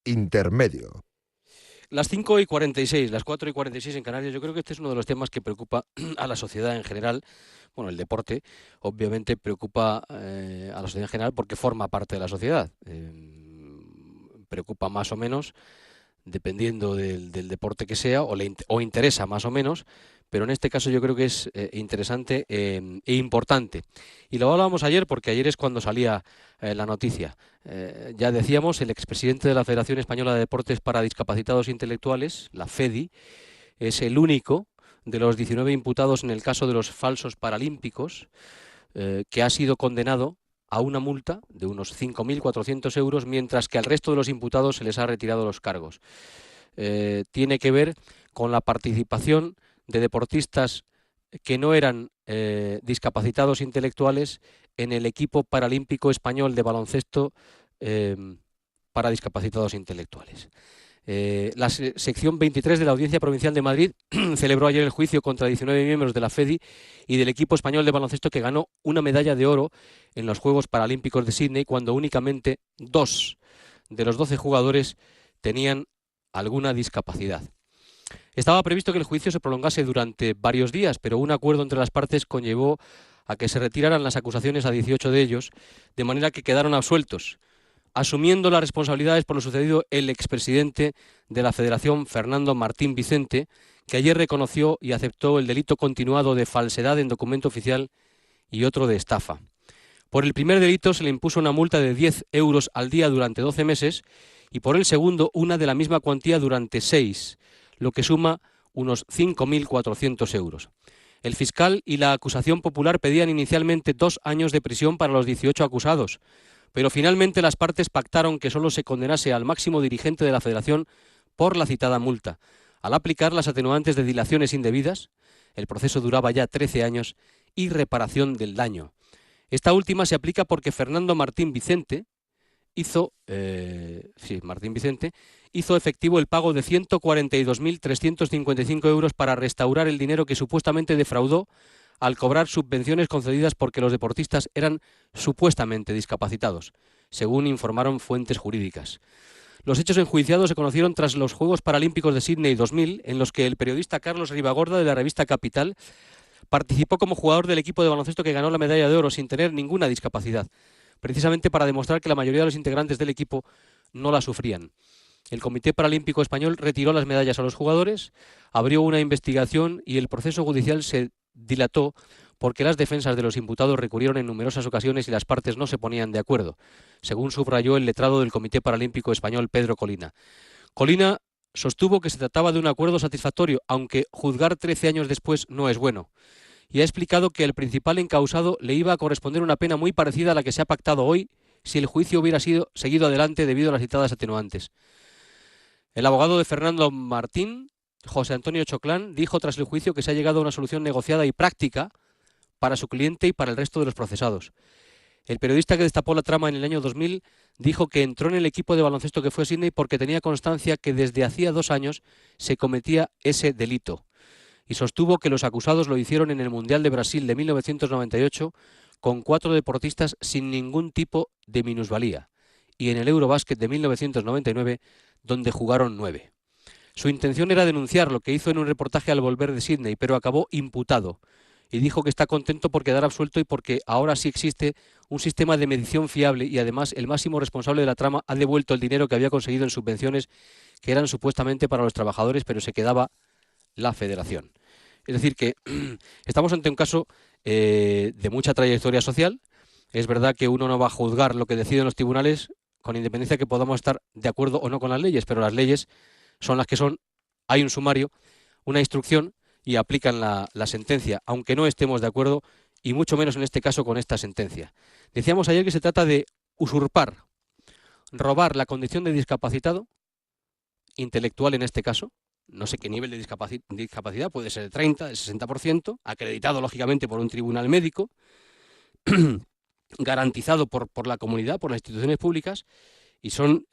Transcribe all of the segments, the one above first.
intermedio. Las 5:46, las 4:46 en Canarias. Yo creo que este es uno de los temas que preocupa a la sociedad en general. Bueno, el deporte obviamente preocupa a la sociedad en general porque forma parte de la sociedad. Preocupa más o menos dependiendo del deporte que sea o interesa más o menos, pero en este caso yo creo que es interesante e importante. Y lo hablábamos ayer porque ayer es cuando salía la noticia. Ya decíamos, el expresidente de la Federación Española de Deportes para Discapacitados Intelectuales, la FEDI, es el único de los 19 imputados en el caso de los falsos paralímpicos que ha sido condenado a una multa de unos 5.400 euros, mientras que al resto de los imputados se les ha retirado los cargos. Tiene que ver con la participación de deportistas que no eran discapacitados intelectuales en el equipo paralímpico español de baloncesto eh, para discapacitados intelectuales. La sección 23 de la Audiencia Provincial de Madrid celebró ayer el juicio contra 19 miembros de la FEDI y del equipo español de baloncesto que ganó una medalla de oro en los Juegos Paralímpicos de Sídney, cuando únicamente 2 de los 12 jugadores tenían alguna discapacidad. Estaba previsto que el juicio se prolongase durante varios días, pero un acuerdo entre las partes conllevó a que se retiraran las acusaciones a 18 de ellos, de manera que quedaron absueltos, asumiendo las responsabilidades por lo sucedido el expresidente de la Federación, Fernando Martín Vicente, que ayer reconoció y aceptó el delito continuado de falsedad en documento oficial y otro de estafa. Por el primer delito se le impuso una multa de 10 euros al día durante 12 meses y por el segundo una de la misma cuantía durante 6, lo que suma unos 5.400 euros. El fiscal y la acusación popular pedían inicialmente 2 años de prisión para los 18 acusados, pero finalmente las partes pactaron que solo se condenase al máximo dirigente de la Federación por la citada multa. Al aplicar las atenuantes de dilaciones indebidas, el proceso duraba ya 13 años, y reparación del daño. Esta última se aplica porque Fernando Martín Vicente Martín Vicente hizo efectivo el pago de 142.355 euros para restaurar el dinero que supuestamente defraudó al cobrar subvenciones concedidas porque los deportistas eran supuestamente discapacitados, según informaron fuentes jurídicas. Los hechos enjuiciados se conocieron tras los Juegos Paralímpicos de Sídney 2000, en los que el periodista Carlos Ribagorda, de la revista Capital, participó como jugador del equipo de baloncesto que ganó la medalla de oro sin tener ninguna discapacidad, precisamente para demostrar que la mayoría de los integrantes del equipo no la sufrían. El Comité Paralímpico Español retiró las medallas a los jugadores, abrió una investigación y el proceso judicial se dilató porque las defensas de los imputados recurrieron en numerosas ocasiones y las partes no se ponían de acuerdo, según subrayó el letrado del Comité Paralímpico Español, Pedro Colina. Colina sostuvo que se trataba de un acuerdo satisfactorio, aunque juzgar 13 años después no es bueno, y ha explicado que al principal encausado le iba a corresponder una pena muy parecida a la que se ha pactado hoy si el juicio hubiera sido seguido adelante debido a las citadas atenuantes. El abogado de Fernando Martín, José Antonio Choclán, dijo tras el juicio que se ha llegado a una solución negociada y práctica para su cliente y para el resto de los procesados. El periodista que destapó la trama en el año 2000 dijo que entró en el equipo de baloncesto que fue Sídney porque tenía constancia que desde hacía 2 años se cometía ese delito, y sostuvo que los acusados lo hicieron en el Mundial de Brasil de 1998 con 4 deportistas sin ningún tipo de minusvalía, y en el Eurobásquet de 1999, donde jugaron 9. Su intención era denunciar lo que hizo en un reportaje al volver de Sídney, pero acabó imputado, y dijo que está contento por quedar absuelto y porque ahora sí existe un sistema de medición fiable, y además el máximo responsable de la trama ha devuelto el dinero que había conseguido en subvenciones que eran supuestamente para los trabajadores, pero se quedaba la Federación. Es decir, que estamos ante un caso de mucha trayectoria social. Es verdad que uno no va a juzgar lo que deciden los tribunales con independencia que podamos estar de acuerdo o no con las leyes, pero las leyes son las que son. Hay un sumario, una instrucción y aplican la sentencia, aunque no estemos de acuerdo, y mucho menos en este caso con esta sentencia. Decíamos ayer que se trata de usurpar, robar la condición de discapacitado, intelectual en este caso. No sé qué nivel de discapacidad, puede ser el 30, el 60%, acreditado lógicamente por un tribunal médico, garantizado por la comunidad, por las instituciones públicas, y son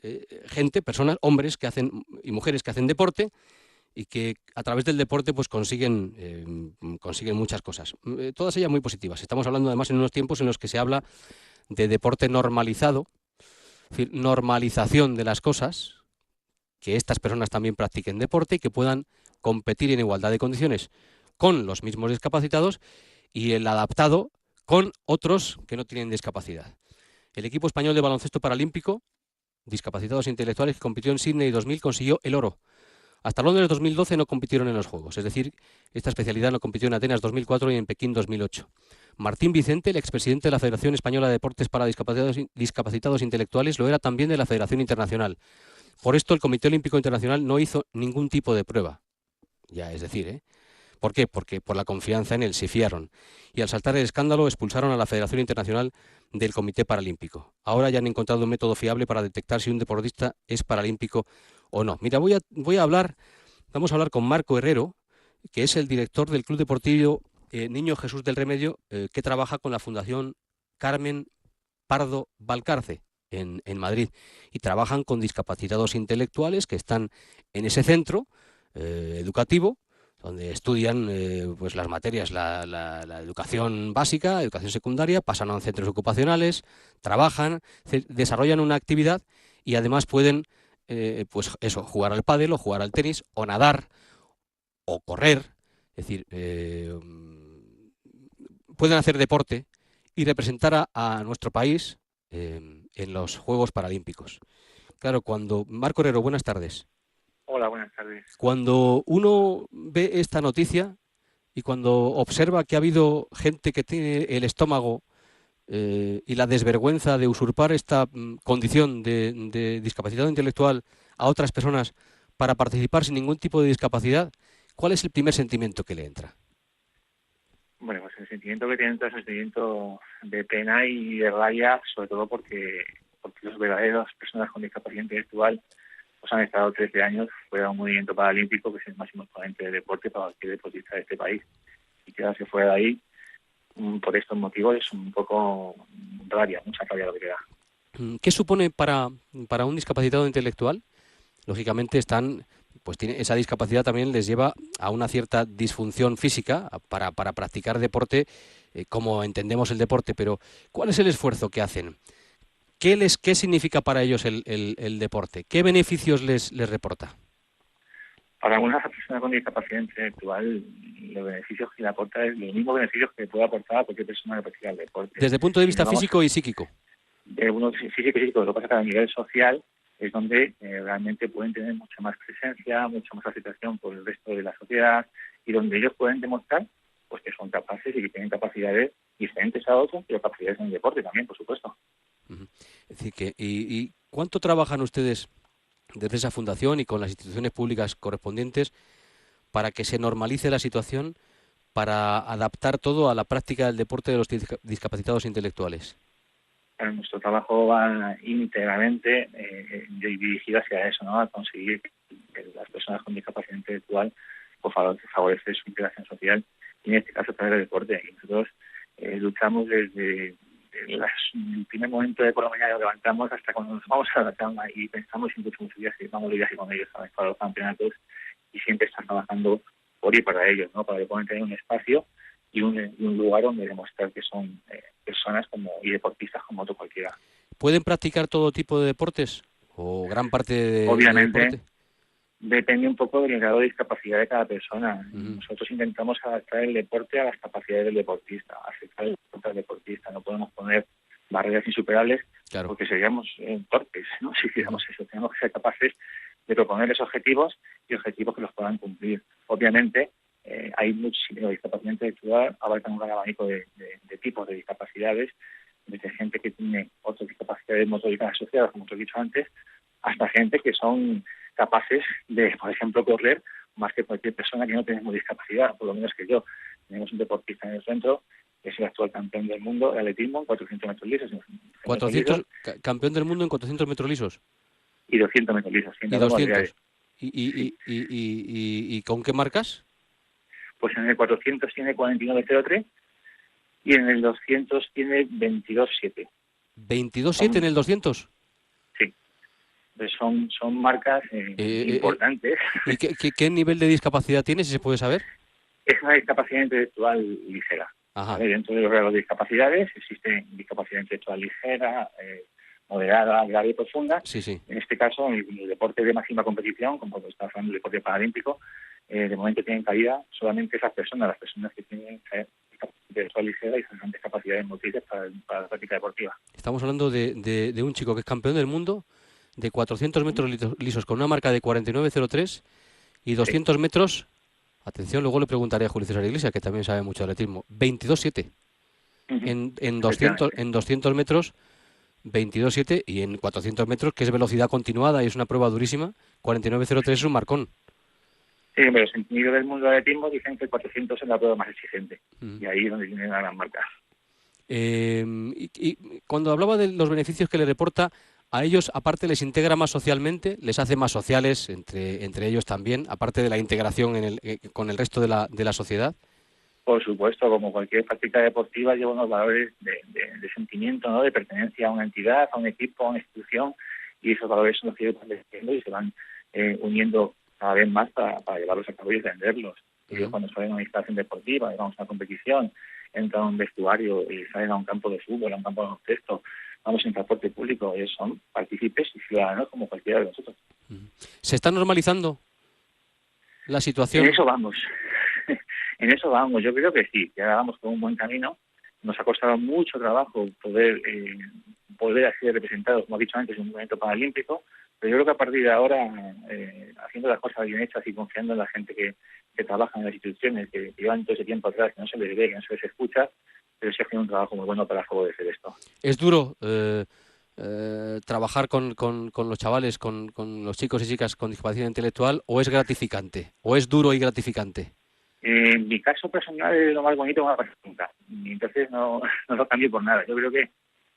personas, hombres que hacen y mujeres que hacen deporte y que a través del deporte pues consiguen muchas cosas. Todas ellas muy positivas. Estamos hablando además en unos tiempos en los que se habla de deporte normalizado, es decir, normalización de las cosas, que estas personas también practiquen deporte y que puedan competir en igualdad de condiciones con los mismos discapacitados y el adaptado con otros que no tienen discapacidad. El equipo español de baloncesto paralímpico, discapacitados intelectuales, que compitió en Sydney 2000, consiguió el oro. Hasta Londres 2012 no compitieron en los Juegos, es decir, esta especialidad no compitió en Atenas 2004 y en Pekín 2008. Martín Vicente, el expresidente de la Federación Española de Deportes para Discapacitados Intelectuales, lo era también de la Federación Internacional. Por esto, el Comité Olímpico Internacional no hizo ningún tipo de prueba. Ya, es decir, ¿eh? ¿Por qué? Porque por la confianza en él se fiaron. Y al saltar el escándalo expulsaron a la Federación Internacional del Comité Paralímpico. Ahora ya han encontrado un método fiable para detectar si un deportista es paralímpico o no. Mira, vamos a hablar con Marco Herrero, que es el director del Club Deportivo Niño Jesús del Remedio, que trabaja con la Fundación Carmen Pardo Valcarce en Madrid. Y trabajan con discapacitados intelectuales que están en ese centro educativo, donde estudian pues las materias, la educación básica, educación secundaria, pasan a centros ocupacionales, trabajan, desarrollan una actividad y además pueden pues eso, jugar al pádel o jugar al tenis o nadar o correr, es decir, pueden hacer deporte y representar a nuestro país en los Juegos Paralímpicos. Claro, cuando Marco Herrero, buenas tardes. Hola, buenas tardes. Cuando uno ve esta noticia y cuando observa que ha habido gente que tiene el estómago y la desvergüenza de usurpar esta condición de discapacidad intelectual a otras personas para participar sin ningún tipo de discapacidad, ¿cuál es el primer sentimiento que le entra? Bueno, pues el sentimiento que tienen es el sentimiento de pena y de rabia, sobre todo porque los verdaderos personas con discapacidad intelectual pues han estado 13 años fuera de un movimiento paralímpico que es el máximo exponente de deporte para cualquier deportista de este país. Y quedarse fuera de ahí por estos motivos es un poco rabia, mucha rabia lo que queda. ¿Qué supone para un discapacitado intelectual? Lógicamente pues esa discapacidad también les lleva a una cierta disfunción física para practicar deporte como entendemos el deporte, pero ¿cuál es el esfuerzo que hacen? ¿Qué significa para ellos el deporte? ¿Qué beneficios les reporta? Para una persona con discapacidad intelectual, los beneficios que le aporta es los mismos beneficios que puede aportar a cualquier persona que practica el deporte. Desde el punto de Si nos vista vamos físico y psíquico. de uno físico y psíquico, lo que pasa es que a nivel social es donde realmente pueden tener mucha más presencia, mucha más aceptación por el resto de la sociedad y donde ellos pueden demostrar pues que son capaces y que tienen capacidades diferentes a otros, pero capacidades en el deporte también, por supuesto. Uh-huh. Es decir, ¿y cuánto trabajan ustedes desde esa fundación y con las instituciones públicas correspondientes para que se normalice la situación, para adaptar todo a la práctica del deporte de los discapacitados intelectuales? Nuestro trabajo va íntegramente dirigido hacia eso, ¿no? A conseguir que las personas con discapacidad intelectual pues, favorecer su integración social y en este caso a través del deporte. Y nosotros luchamos desde el primer momento de por la mañana que levantamos hasta cuando nos vamos a la cama y pensamos en muchos días que vamos de viaje con ellos para los campeonatos y siempre están trabajando por y para ellos, ¿no? Para que puedan tener un espacio y un lugar donde demostrar que son personas y deportistas como otro cualquiera. ¿Pueden practicar todo tipo de deportes o gran parte de Obviamente deporte? depende un poco del grado de discapacidad de cada persona. Uh-huh. Nosotros intentamos adaptar el deporte a las capacidades del deportista, acercar el deporte al deportista. No podemos poner barreras insuperables Claro. porque seríamos torpes, ¿no? Si hiciéramos eso. Tenemos que ser capaces de proponerles objetivos y objetivos que los puedan cumplir. Obviamente, hay muchos tipos de discapacidad intelectual, abarcan un gran abanico de tipos de discapacidades, desde gente que tiene otras discapacidades motoricas asociadas, como te he dicho antes, hasta gente que son capaces de, por ejemplo, correr más que cualquier persona que no tenemos discapacidad, por lo menos que yo. Tenemos un deportista en el centro, que es el actual campeón del mundo de atletismo en 400 metros lisos. 400, campeón del mundo en 400 metros lisos. Y 200 metros lisos, sin Y dar modalidades. 200. Sí. ¿Y con qué marcas? Pues en el 400 tiene 49.03 y en el 200 tiene 22.7. 22.7 en el 200. Sí, pues son marcas importantes. ¿Y qué nivel de discapacidad tiene, si se puede saber? Es una discapacidad intelectual ligera. Ajá. ¿Vale? Dentro de los grados de discapacidades existe discapacidad intelectual ligera, moderada, grave y profunda. Sí, sí. En este caso, en el deporte de máxima competición, como está hablando del deporte paralímpico, de momento tienen cabida solamente esas personas, las personas que tienen discapacidad ligera y grandes capacidades motrices para la práctica deportiva. Estamos hablando de un chico que es campeón del mundo de 400 metros lisos con una marca de 49.03 y 200 metros, atención, luego le preguntaré a Julio César Iglesias, que también sabe mucho de atletismo, 22.7 en 200 metros, 22.7 y en 400 metros, que es velocidad continuada y es una prueba durísima, 49.03 es un marcón. Sí, pero los nivel del mundo del atletismo dicen que el 400 es la prueba más exigente y ahí es donde tiene la gran marca. Y cuando hablaba de los beneficios que le reporta, a ellos aparte les integra más socialmente, les hace más sociales entre ellos también, aparte de la integración con el resto de la sociedad. Por supuesto, como cualquier práctica deportiva lleva unos valores de sentimiento, ¿no? De pertenencia a una entidad, a un equipo, a una institución, y esos valores son los que van creciendo y se van uniendo cada vez más para llevarlos a cabo y defenderlos. Ellos cuando salen a una instalación deportiva, vamos a una competición, entran a un vestuario y salen a un campo de fútbol, a un campo de baloncesto, vamos en transporte público, ellos son partícipes y ciudadanos como cualquiera de nosotros. ¿Se está normalizando la situación? En eso vamos. En eso vamos, yo creo que sí, que ahora vamos por un buen camino. Nos ha costado mucho trabajo poder ser representados, como he dicho antes, en un movimiento paralímpico, pero yo creo que a partir de ahora, haciendo las cosas bien hechas y confiando en la gente que trabaja en las instituciones, que llevan todo ese tiempo atrás, que no se les ve, que no se les escucha, pero se hace un trabajo muy bueno para favorecer esto. Es duro trabajar con los chavales, con los chicos y chicas con discapacidad intelectual, ¿o es gratificante? ¿O es duro y gratificante? En mi caso personal es lo más bonito que me ha pasado nunca. Y entonces no lo cambio por nada. Yo creo que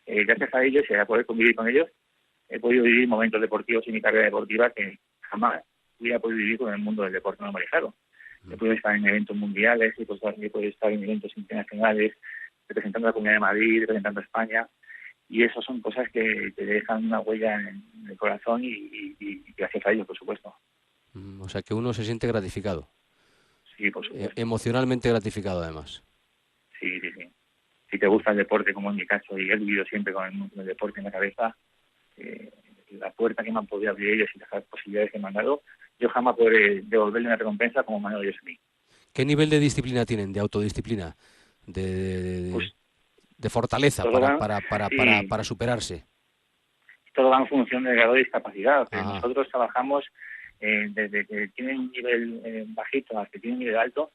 gracias a ellos y a poder convivir con ellos, he podido vivir momentos deportivos en mi carrera deportiva que jamás hubiera podido vivir con el mundo del deporte normalizado. He podido estar en eventos mundiales, he podido estar en eventos internacionales, representando a la Comunidad de Madrid, representando a España, y eso son cosas que te dejan una huella en el corazón y gracias a ellos, por supuesto. O sea, que uno se siente gratificado. Sí, por supuesto. Emocionalmente gratificado, además. Sí. Si te gusta el deporte, como en mi caso, y he vivido siempre con el mundo del deporte en la cabeza, la puerta que me han podido abrir ellos y las posibilidades que me han dado, yo jamás podré devolverle una recompensa como me han dado ellos a mí. ¿Qué nivel de disciplina tienen, de autodisciplina, de fortaleza para superarse? Todo va en función del grado de discapacidad. Nosotros trabajamos desde que tienen un nivel bajito hasta que tienen un nivel alto.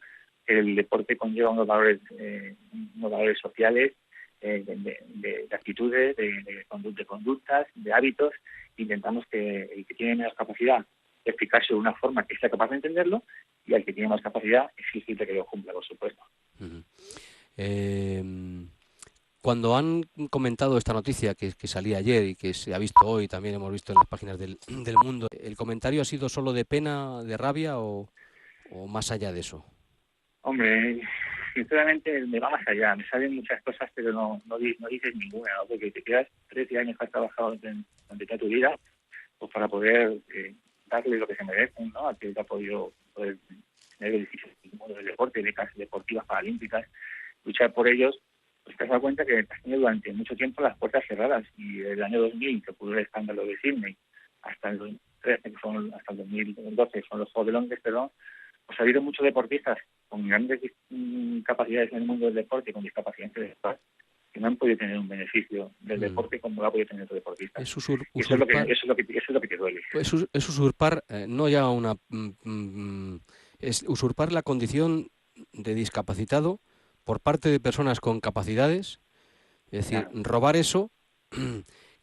El deporte conlleva unos valores sociales, de actitudes, de conductas, de hábitos. Intentamos que el que tiene menos capacidad explicarse de una forma que sea capaz de entenderlo, y al que tiene más capacidad exigirle que lo cumpla, por supuesto. Cuando han comentado esta noticia que salía ayer y que se ha visto hoy, también hemos visto en las páginas del Mundo, ¿el comentario ha sido solo de pena, de rabia o más allá de eso? Hombre, sinceramente me va más allá. Me salen muchas cosas, pero no dices ninguna, ¿no? Porque te quedas 13 años que has trabajado durante toda tu vida, pues para poder darle lo que se merecen, ¿no? A que ha podido poder tener beneficios del mundo del deporte, becas deportivas paralímpicas, luchar por ellos. Pues te has dado cuenta que has tenido durante mucho tiempo las puertas cerradas, y el año 2000, que ocurrió el escándalo de Sydney, hasta el 2013, hasta el 2012, son los Juegos de Londres, perdón, pues ha habido muchos deportistas con grandes capacidades en el mundo del deporte y con discapacidad intelectual que no han podido tener un beneficio del deporte como lo ha podido tener otro deportista. Eso es lo que te duele. Es usurpar, no ya una... es usurpar la condición de discapacitado por parte de personas con capacidades, es decir, robar eso,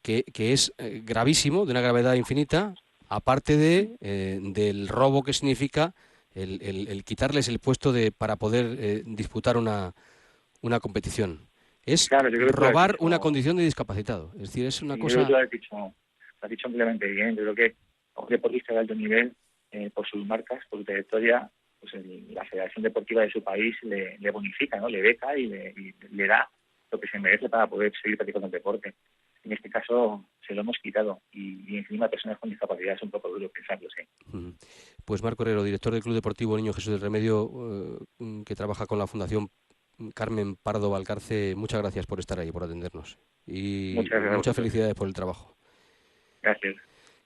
que es gravísimo, de una gravedad infinita, aparte del robo que significa el quitarles el puesto para poder disputar una competición. Es robar una condición de discapacitado. Es decir, es una cosa... Lo has dicho ampliamente bien. Yo creo que a un deportista de alto nivel, por sus marcas, por su trayectoria, pues la Federación Deportiva de su país le bonifica, ¿no? Le beca y le da lo que se merece para poder seguir practicando el deporte. En este caso se lo hemos quitado, y encima personas con discapacidad es un poco duro pensarlo, sí. Pues Marco Herrero, director del Club Deportivo Niño Jesús del Remedio, que trabaja con la Fundación Carmen Pardo Valcarce, muchas gracias por estar ahí, por atendernos. Y Muchas gracias a muchas vosotros. felicidades por el trabajo. Gracias.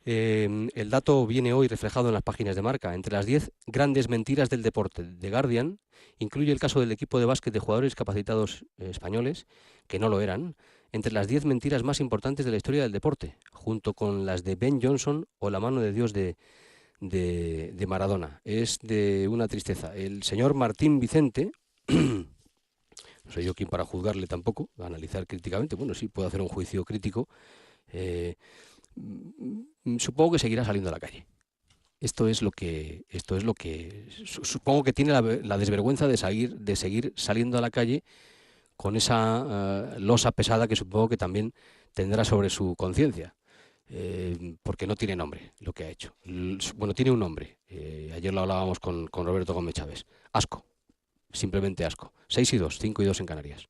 El dato viene hoy reflejado en las páginas de Marca. Entre las 10 grandes mentiras del deporte de Guardian, incluye el caso del equipo de básquet de jugadores capacitados españoles, que no lo eran, entre las 10 mentiras más importantes de la historia del deporte, junto con las de Ben Johnson o la mano de Dios de Maradona. Es de una tristeza. El señor Martín Vicente, no soy yo quien para juzgarle tampoco, analizar críticamente, bueno, sí puedo hacer un juicio crítico, eh, supongo que seguirá saliendo a la calle. Supongo que tiene la desvergüenza de seguir saliendo a la calle con esa losa pesada que supongo que también tendrá sobre su conciencia, porque no tiene nombre lo que ha hecho. Bueno, tiene un nombre. Ayer lo hablábamos con Roberto Gómez Chávez. Asco, simplemente asco. 6 y 2, 5 y 2 en Canarias.